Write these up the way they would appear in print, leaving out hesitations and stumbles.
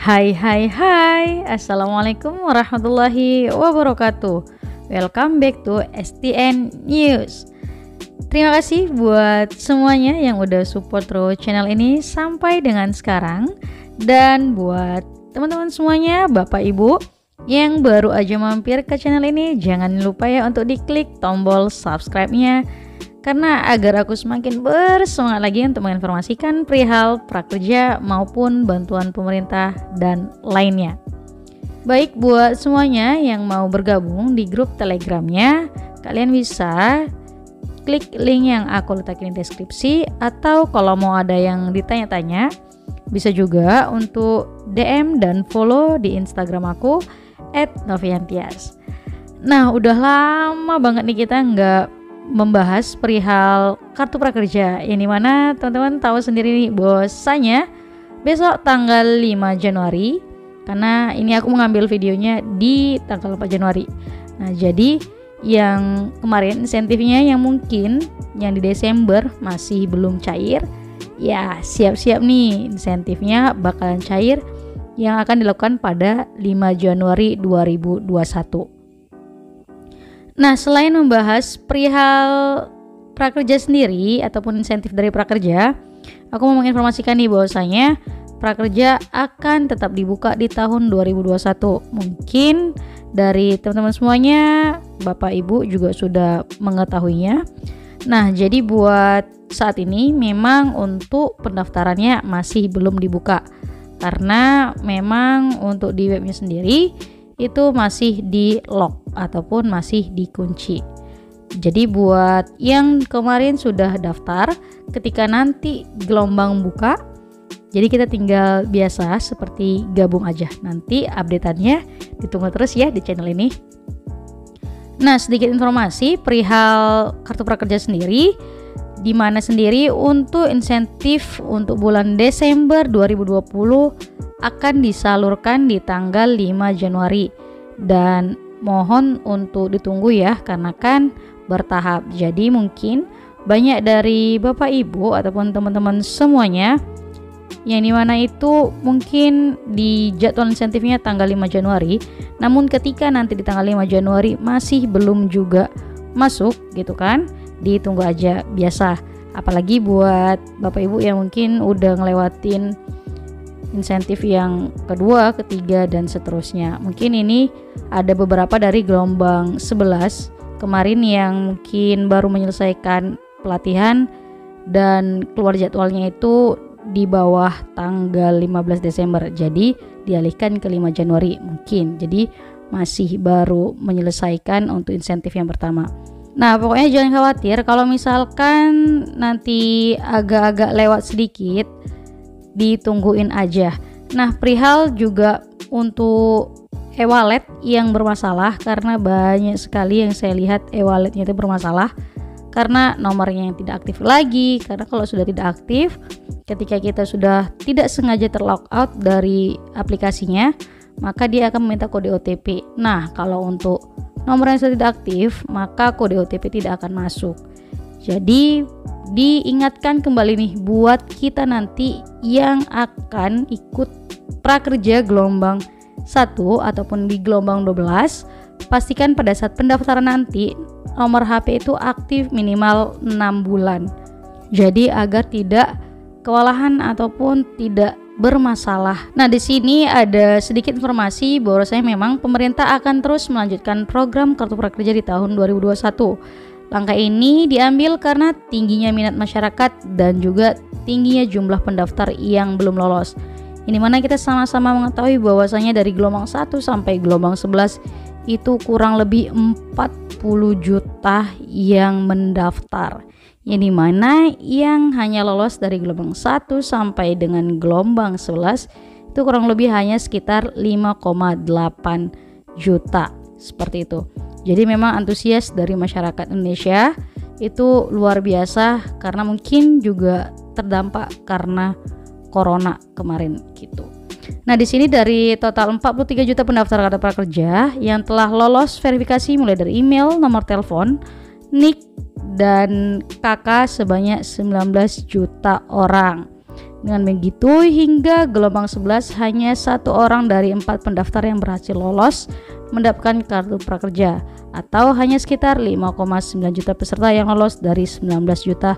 Hai, Assalamualaikum warahmatullahi wabarakatuh. Welcome back to STN News. Terima kasih buat semuanya yang udah support terus channel ini sampai dengan sekarang. Dan buat teman-teman semuanya, Bapak Ibu yang baru aja mampir ke channel ini, jangan lupa ya untuk diklik tombol subscribe-nya, karena agar aku semakin bersemangat lagi untuk menginformasikan perihal prakerja maupun bantuan pemerintah dan lainnya. Baik, buat semuanya yang mau bergabung di grup Telegramnya, kalian bisa klik link yang aku letakin di deskripsi, atau kalau mau ada yang ditanya-tanya bisa juga untuk DM dan follow di Instagram aku @noviantias. Nah, udah lama banget nih kita nggak membahas perihal kartu prakerja, yang dimana teman-teman tahu sendiri nih bahwasanya besok tanggal 5 Januari, karena ini aku mengambil videonya di tanggal 4 Januari. Nah, jadi yang kemarin insentifnya yang mungkin yang di Desember masih belum cair, ya siap-siap nih, insentifnya bakalan cair yang akan dilakukan pada 5 Januari 2021. Nah, selain membahas perihal prakerja sendiri ataupun insentif dari prakerja, aku mau menginformasikan nih bahwasanya prakerja akan tetap dibuka di tahun 2021. Mungkin dari teman-teman semuanya, Bapak Ibu juga sudah mengetahuinya. Nah, jadi buat saat ini memang untuk pendaftarannya masih belum dibuka, karena memang untuk di webnya sendiri itu masih di lock ataupun masih dikunci. Jadi buat yang kemarin sudah daftar, ketika nanti gelombang buka, jadi kita tinggal biasa seperti gabung aja. Nanti update-annya ditunggu terus ya di channel ini. Nah, sedikit informasi perihal kartu prakerja sendiri, di mana sendiri untuk insentif untuk bulan Desember 2020 akan disalurkan di tanggal 5 Januari, dan mohon untuk ditunggu ya, karena kan bertahap. Jadi mungkin banyak dari Bapak Ibu ataupun teman-teman semuanya yang dimana itu mungkin di jadwal insentifnya tanggal 5 Januari, namun ketika nanti di tanggal 5 Januari masih belum juga masuk gitu kan, ditunggu aja biasa. Apalagi buat Bapak Ibu yang mungkin udah ngelewatin insentif yang kedua, ketiga, dan seterusnya. Mungkin ini ada beberapa dari gelombang 11 kemarin yang mungkin baru menyelesaikan pelatihan dan keluar jadwalnya itu di bawah tanggal 15 Desember. Jadi dialihkan ke 5 Januari mungkin. Jadi masih baru menyelesaikan untuk insentif yang pertama. Nah, pokoknya jangan khawatir kalau misalkan nanti agak-agak lewat sedikit, ditungguin aja. Nah, perihal juga untuk e-wallet yang bermasalah, karena banyak sekali yang saya lihat e-walletnya itu bermasalah karena nomornya yang tidak aktif lagi. Karena kalau sudah tidak aktif, ketika kita sudah tidak sengaja terlogout dari aplikasinya, maka dia akan meminta kode OTP. Nah, kalau untuk nomor yang sudah tidak aktif, maka kode OTP tidak akan masuk. Jadi diingatkan kembali nih buat kita nanti yang akan ikut prakerja gelombang 1 ataupun di gelombang 12, pastikan pada saat pendaftaran nanti nomor HP itu aktif minimal 6 bulan. Jadi agar tidak kewalahan ataupun tidak bermasalah. Nah, di sini ada sedikit informasi bahwasanya memang pemerintah akan terus melanjutkan program kartu prakerja di tahun 2021. Langkah ini diambil karena tingginya minat masyarakat dan juga tingginya jumlah pendaftar yang belum lolos. Ini mana kita sama-sama mengetahui bahwasanya dari gelombang 1 sampai gelombang 11 itu kurang lebih 40 juta yang mendaftar. Yang dimana yang hanya lolos dari gelombang 1 sampai dengan gelombang 11 itu kurang lebih hanya sekitar 5,8 juta. Seperti itu. Jadi memang antusias dari masyarakat Indonesia itu luar biasa, karena mungkin juga terdampak karena corona kemarin gitu. Nah, di sini dari total 43 juta pendaftar kartu prakerja yang telah lolos verifikasi mulai dari email, nomor telepon, NIK, dan KK sebanyak 19 juta orang. Dengan begitu, hingga gelombang 11 hanya 1 orang dari 4 pendaftar yang berhasil lolos mendapatkan kartu prakerja, atau hanya sekitar 5,9 juta peserta yang lolos dari 19 juta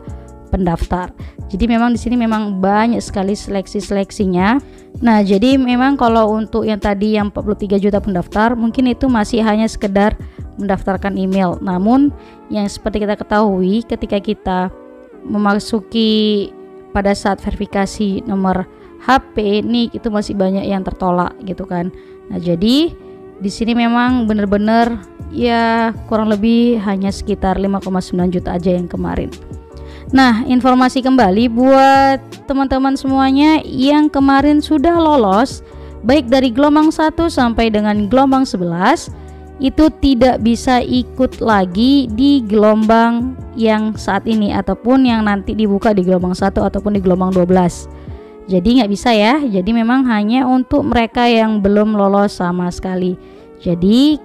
pendaftar. Jadi memang di sini memang banyak sekali seleksinya. Nah, jadi memang kalau untuk yang tadi yang 43 juta pendaftar, mungkin itu masih hanya sekedar mendaftarkan email. Namun yang seperti kita ketahui, ketika kita memasuki pada saat verifikasi nomor HP nih, itu masih banyak yang tertolak gitu kan. Nah, jadi di sini memang benar-benar ya kurang lebih hanya sekitar 5,9 juta aja yang kemarin. Nah, informasi kembali buat teman-teman semuanya yang kemarin sudah lolos baik dari gelombang 1 sampai dengan gelombang 11, itu tidak bisa ikut lagi di gelombang yang saat ini ataupun yang nanti dibuka di gelombang 1 ataupun di gelombang 12. Jadi nggak bisa ya. Jadi memang hanya untuk mereka yang belum lolos sama sekali. Jadi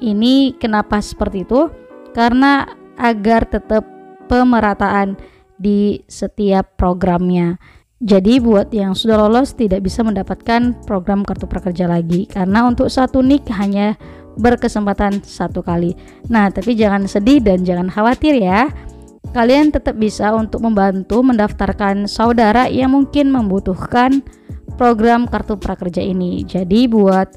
ini kenapa seperti itu? Karena agar tetap pemerataan di setiap programnya. Jadi buat yang sudah lolos tidak bisa mendapatkan program kartu prakerja lagi, karena untuk satu NIK hanya berkesempatan 1 kali. Nah, tapi jangan sedih dan jangan khawatir ya. Kalian tetap bisa untuk membantu mendaftarkan saudara yang mungkin membutuhkan program kartu prakerja ini. Jadi buat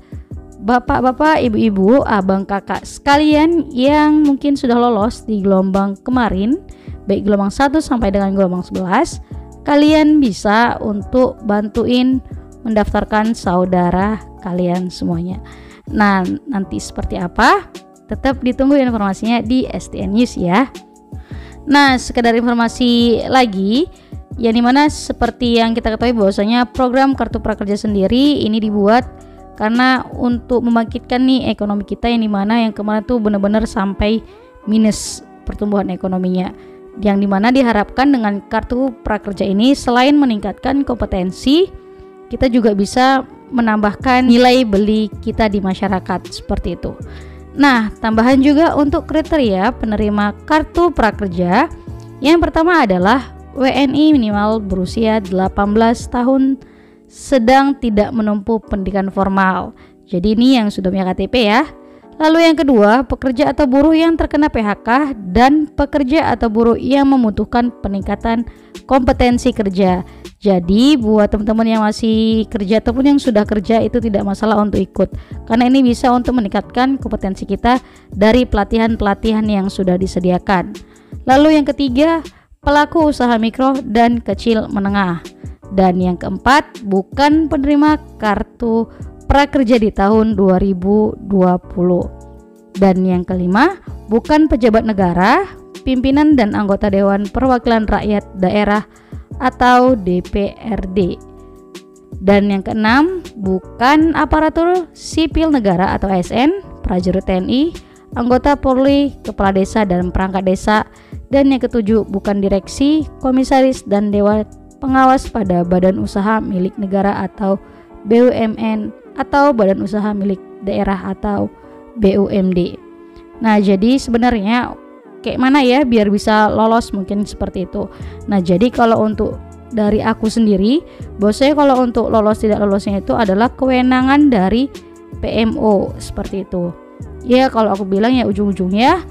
bapak-bapak, ibu-ibu, abang, kakak sekalian yang mungkin sudah lolos di gelombang kemarin, baik gelombang 1 sampai dengan gelombang 11, kalian bisa untuk bantuin mendaftarkan saudara kalian semuanya. Nah, nanti seperti apa? Tetap ditunggu informasinya di STN News ya. Nah, sekedar informasi lagi, yang dimana seperti yang kita ketahui bahwasanya program kartu prakerja sendiri ini dibuat karena untuk membangkitkan nih ekonomi kita, yang dimana yang kemarin tuh benar-benar sampai minus pertumbuhan ekonominya, yang dimana diharapkan dengan kartu prakerja ini selain meningkatkan kompetensi, kita juga bisa menambahkan nilai beli kita di masyarakat seperti itu. Nah, tambahan juga untuk kriteria penerima kartu prakerja, yang pertama adalah WNI minimal berusia 18 tahun sedang tidak menempuh pendidikan formal. Jadi ini yang sudah punya KTP ya. Lalu yang kedua, pekerja atau buruh yang terkena PHK dan pekerja atau buruh yang membutuhkan peningkatan kompetensi kerja. Jadi buat teman-teman yang masih kerja ataupun yang sudah kerja itu tidak masalah untuk ikut, karena ini bisa untuk meningkatkan kompetensi kita dari pelatihan-pelatihan yang sudah disediakan. Lalu yang ketiga, pelaku usaha mikro dan kecil menengah. Dan yang keempat, bukan penerima kartu prakerja di tahun 2020. Dan yang kelima, bukan pejabat negara, pimpinan dan anggota Dewan Perwakilan Rakyat Daerah atau DPRD. Dan yang keenam, bukan aparatur sipil negara atau ASN, prajurit TNI, anggota Polri, kepala desa dan perangkat desa. Dan yang ketujuh, bukan direksi, komisaris dan dewan pengawas pada badan usaha milik negara atau BUMN atau badan usaha milik daerah atau BUMD. Nah, jadi sebenarnya kayak mana ya biar bisa lolos, mungkin seperti itu. Nah, jadi kalau untuk dari aku sendiri, bahwasanya kalau untuk lolos tidak lolosnya itu adalah kewenangan dari PMO seperti itu. Ya, kalau aku bilang ya ujung-ujungnya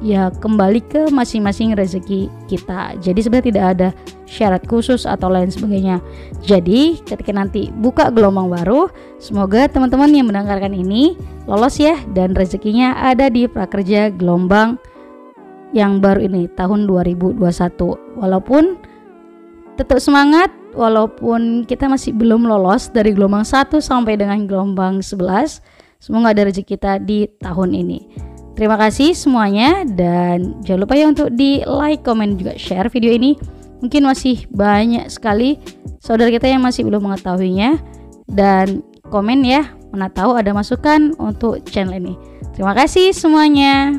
ya kembali ke masing-masing rezeki kita. Jadi sebenarnya tidak ada syarat khusus atau lain sebagainya. Jadi ketika nanti buka gelombang baru, semoga teman-teman yang mendengarkan ini lolos ya, dan rezekinya ada di prakerja gelombang yang baru ini tahun 2021. Walaupun tetap semangat, walaupun kita masih belum lolos dari gelombang 1 sampai dengan gelombang 11, semoga ada rezeki kita di tahun ini. Terima kasih semuanya, dan jangan lupa ya untuk di like, komen, juga share video ini. Mungkin masih banyak sekali saudara kita yang masih belum mengetahuinya, dan komen ya, mana tahu ada masukan untuk channel ini. Terima kasih semuanya.